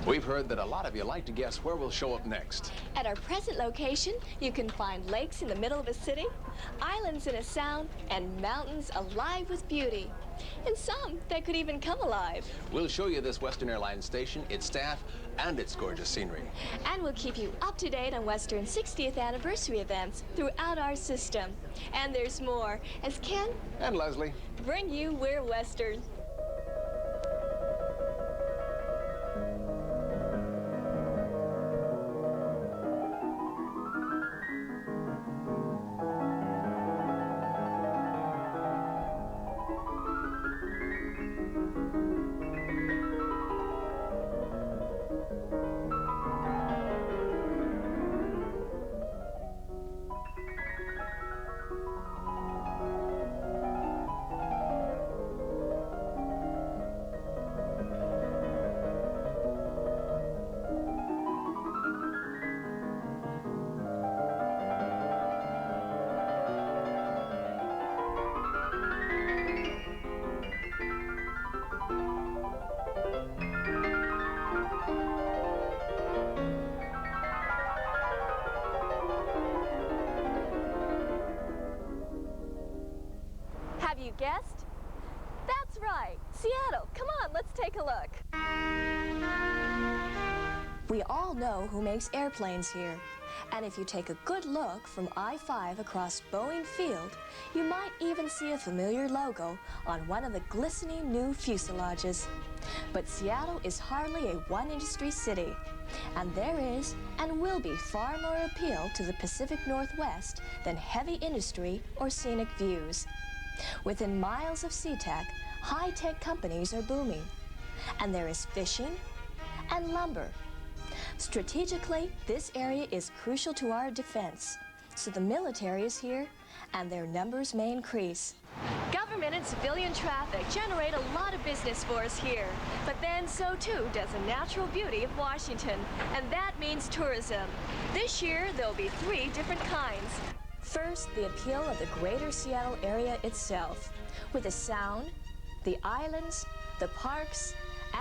We've heard that a lot of you like to guess where we'll show up next. At our present location, you can find lakes in the middle of a city, islands in a sound, and mountains alive with beauty. And some that could even come alive. We'll show you this Western Airlines station, its staff, and its gorgeous scenery. And we'll keep you up to date on Western's 60th anniversary events throughout our system. And there's more, as Ken and Leslie bring you We're Western. Have you guessed? That's right, Seattle. Come on, let's take a look. We all know who makes airplanes here. And if you take a good look from I-5 across Boeing Field, you might even see a familiar logo on one of the glistening new fuselages. But Seattle is hardly a one-industry city, and there is and will be far more appeal to the Pacific Northwest than heavy industry or scenic views. Within miles of SeaTac, high-tech companies are booming, and there is fishing and lumber. Strategically, this area is crucial to our defense, so the military is here, and their numbers may increase. Government and civilian traffic generate a lot of business for us here, but then so too does the natural beauty of Washington, and that means tourism. This year, there'll be 3 different kinds. First, the appeal of the greater Seattle area itself, with the sound, the islands, the parks,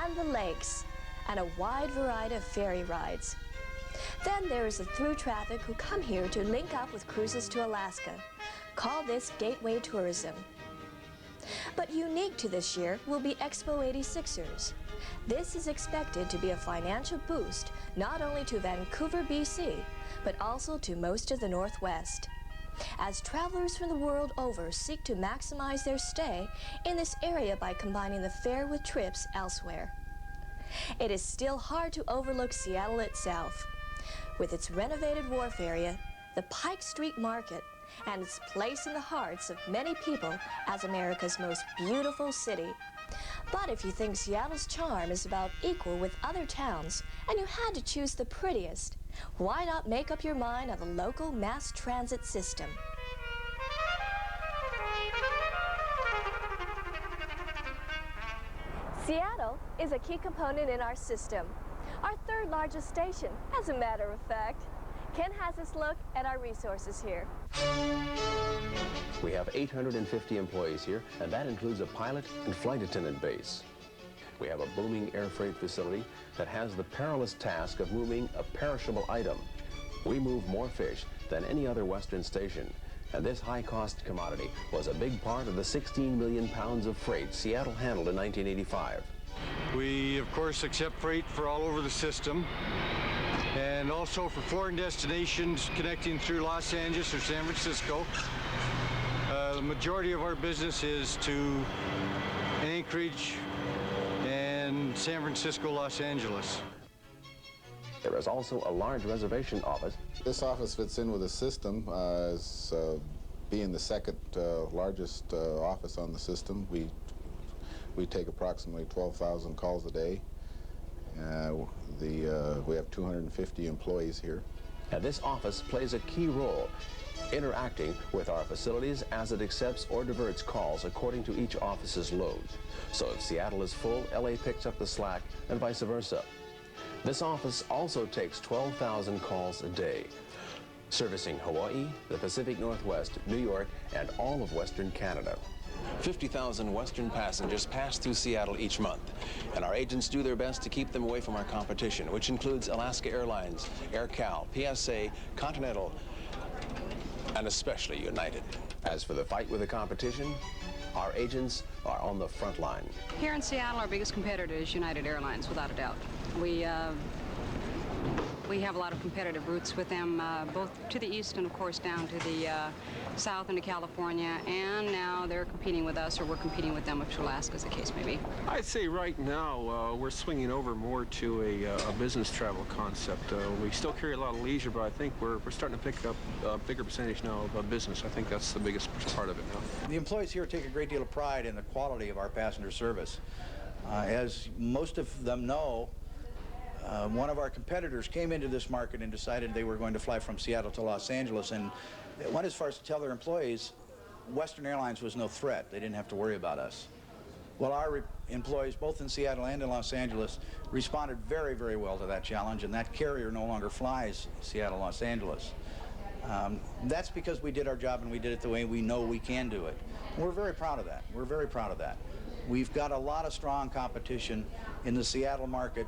and the lakes, and a wide variety of ferry rides. Then there is the through traffic who come here to link up with cruises to Alaska. Call this gateway tourism. But unique to this year will be Expo 86ers. This is expected to be a financial boost not only to Vancouver, BC, but also to most of the Northwest, as travelers from the world over seek to maximize their stay in this area by combining the fair with trips elsewhere. It is still hard to overlook Seattle itself, with its renovated wharf area, the Pike Street Market, and its place in the hearts of many people as America's most beautiful city. But if you think Seattle's charm is about equal with other towns, and you had to choose the prettiest, why not make up your mind on the local mass transit system? Seattle is a key component in our system, our 3rd largest station, as a matter of fact. Ken has us look at our resources here. We have 850 employees here, and that includes a pilot and flight attendant base. We have a booming air freight facility that has the perilous task of moving a perishable item. We move more fish than any other Western station, and this high-cost commodity was a big part of the 16 million pounds of freight Seattle handled in 1985. We, of course, accept freight for all over the system, and also for foreign destinations connecting through Los Angeles or San Francisco. The majority of our business is to Anchorage and San Francisco, Los Angeles. There is also a large reservation office. This office fits in with the system as being the 2nd largest office on the system. We take approximately 12,000 calls a day. We have 250 employees here. And this office plays a key role interacting with our facilities as it accepts or diverts calls according to each office's load. So if Seattle is full, LA picks up the slack, and vice versa. This office also takes 12,000 calls a day, servicing Hawaii, the Pacific Northwest, New York, and all of Western Canada. 50,000 Western passengers pass through Seattle each month, and our agents do their best to keep them away from our competition, which includes Alaska Airlines, AirCal, PSA, Continental, and especially United. As for the fight with the competition, our agents are on the front line. Here in Seattle, our biggest competitor is United Airlines, without a doubt. We have a lot of competitive routes with them, both to the east and, of course, down to the south into California. And now they're competing with us, or we're competing with them up to Alaska, as the case may be. I'd say right now we're swinging over more to a business travel concept. We still carry a lot of leisure, but I think we're starting to pick up a bigger percentage now of business. I think that's the biggest part of it now. The employees here take a great deal of pride in the quality of our passenger service. As most of them know, one of our competitors came into this market and decided they were going to fly from Seattle to Los Angeles, and went as far as to tell their employees Western Airlines was no threat. They didn't have to worry about us. Well, our employees, both in Seattle and in Los Angeles, responded very, very well to that challenge, and that carrier no longer flies Seattle, Los Angeles. That's because we did our job and we did it the way we know we can do it. We're very proud of that. We're very proud of that. We've got a lot of strong competition in the Seattle market,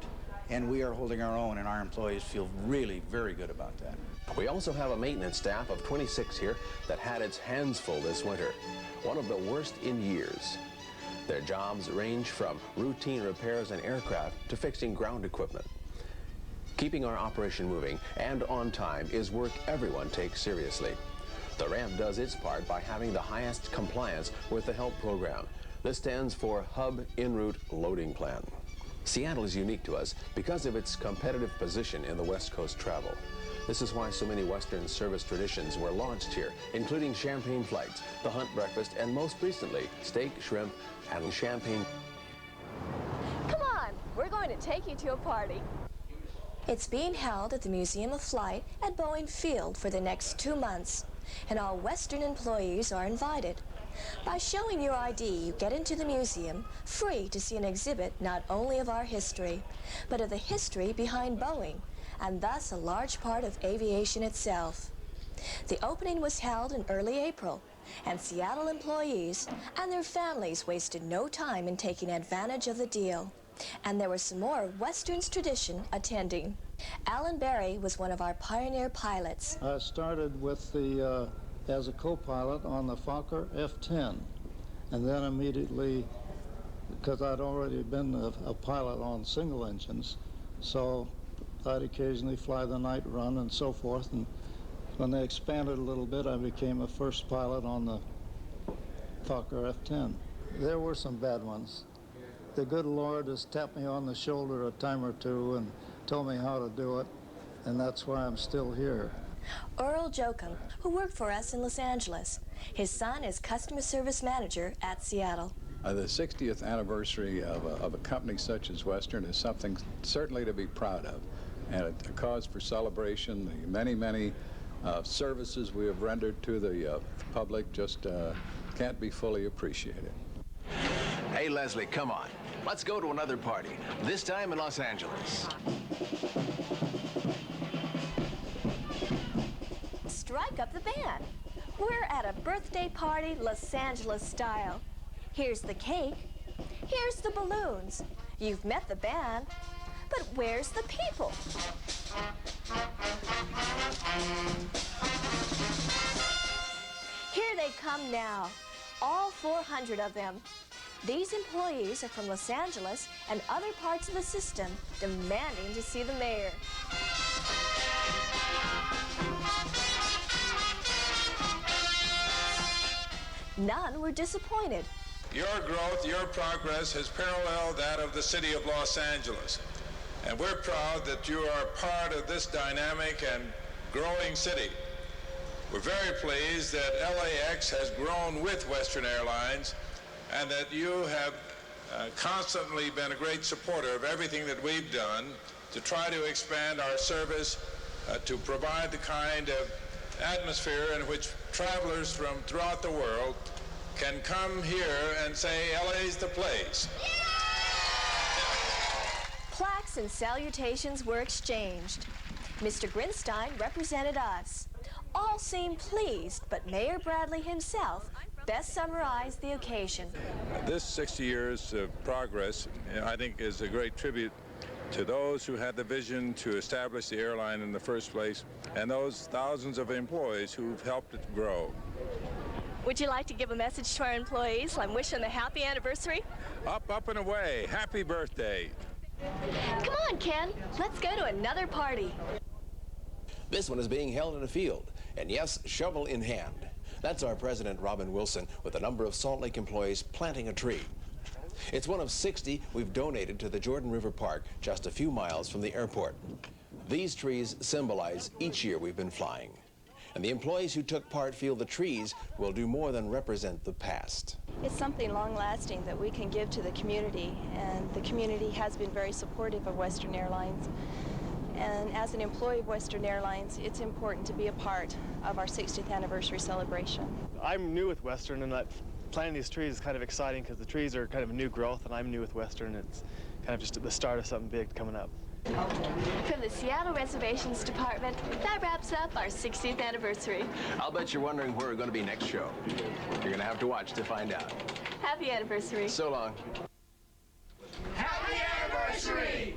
and we are holding our own, and our employees feel really very good about that. We also have a maintenance staff of 26 here that had its hands full this winter, one of the worst in years. Their jobs range from routine repairs on aircraft to fixing ground equipment. Keeping our operation moving and on time is work everyone takes seriously. The ramp does its part by having the highest compliance with the HELP program. This stands for Hub En Route Loading Plan. Seattle is unique to us because of its competitive position in the West Coast travel. This is why so many Western service traditions were launched here, including champagne flights, the hunt breakfast, and most recently, steak, shrimp, and champagne. Come on, we're going to take you to a party. It's being held at the Museum of Flight at Boeing Field for the next 2 months, and all Western employees are invited. By showing your ID, you get into the museum, free to see an exhibit not only of our history, but of the history behind Boeing, and thus a large part of aviation itself. The opening was held in early April, and Seattle employees and their families wasted no time in taking advantage of the deal. And there was some more Western's tradition attending. Alan Berry was one of our pioneer pilots. I started with as a co-pilot on the Fokker F-10, and then immediately, because I'd already been a pilot on single engines, so I'd occasionally fly the night run and so forth, and when they expanded a little bit, I became a first pilot on the Fokker F-10. There were some bad ones. The good Lord has tapped me on the shoulder a time or two and told me how to do it, and that's why I'm still here. Earl Jokum, who worked for us in Los Angeles. His son is customer service manager at Seattle. The 60th anniversary of a company such as Western is something certainly to be proud of, and a cause for celebration. The many, many services we have rendered to the public just can't be fully appreciated. Hey, Leslie, come on. Let's go to another party, this time in Los Angeles. Strike up the band. We're at a birthday party Los Angeles style. Here's the cake. Here's the balloons. You've met the band, but where's the people? Here they come now, all 400 of them. These employees are from Los Angeles and other parts of the system, demanding to see the mayor. None were disappointed. Your growth, your progress has paralleled that of the city of Los Angeles. And we're proud that you are part of this dynamic and growing city. We're very pleased that LAX has grown with Western Airlines and that you have constantly been a great supporter of everything that we've done to try to expand our service, to provide the kind of atmosphere in which travelers from throughout the world can come here and say, LA's the place. Plaques and salutations were exchanged. Mr. Grinstein represented us. All seemed pleased, but Mayor Bradley himself best summarize the occasion. This 60 years of progress, I think, is a great tribute to those who had the vision to establish the airline in the first place, and those thousands of employees who've helped it grow. Would you like to give a message to our employees? I'm wishing them a happy anniversary. Up and away. Happy birthday. Come on, Ken. Let's go to another party. This one is being held in a field, and yes, shovel in hand. That's our president, Robin Wilson, with a number of Salt Lake employees planting a tree. It's one of 60 we've donated to the Jordan River Park, just a few miles from the airport. These trees symbolize each year we've been flying. And the employees who took part feel the trees will do more than represent the past. It's something long-lasting that we can give to the community, and the community has been very supportive of Western Airlines. And as an employee of Western Airlines, it's important to be a part of our 60th anniversary celebration. I'm new with Western, and planting these trees is kind of exciting because the trees are kind of a new growth, and I'm new with Western. It's kind of just at the start of something big coming up. From the Seattle Reservations Department, that wraps up our 60th anniversary. I'll bet you're wondering where we're going to be next show. You're going to have to watch to find out. Happy anniversary. So long. Happy anniversary!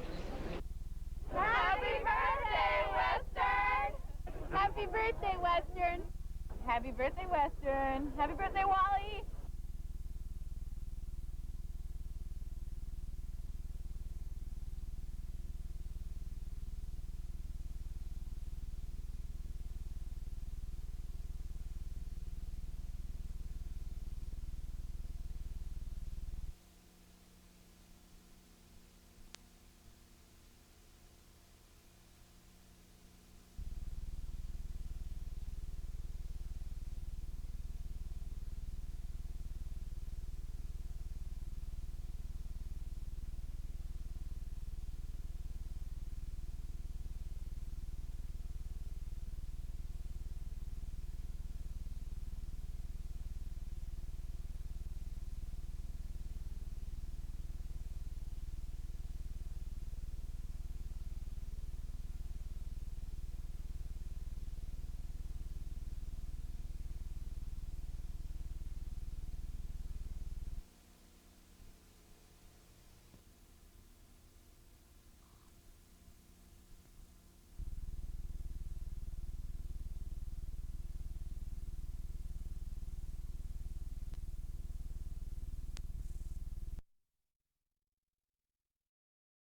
Happy birthday, Western! Happy birthday, Western! Happy birthday, Western! Happy birthday, Wally!